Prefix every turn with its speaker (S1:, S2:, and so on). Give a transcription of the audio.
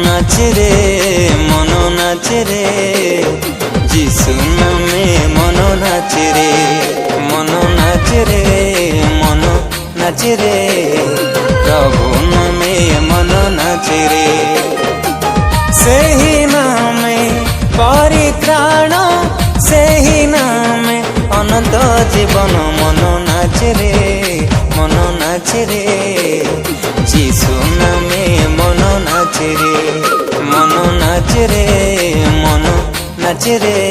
S1: নাচে রে মন নাচে রে, যিশু নামে মন নাচে রে, মন নাচে রে মন নাচে রে, প্রভু নামে মন নাচে রে। ସେହି ନାମେ ପରିତ୍ରାଣ, ସେହି ନାମେ ଅନନ୍ତ ଜୀବନ। ମନ ନାଚେ ରେ ମନ ନାଚେ ରେ, ଯୀଶୁ ନାମେ ମନ ନାଚେ ରେ, ମନ ନାଚେ ରେ ମନ ନାଚେ ରେ।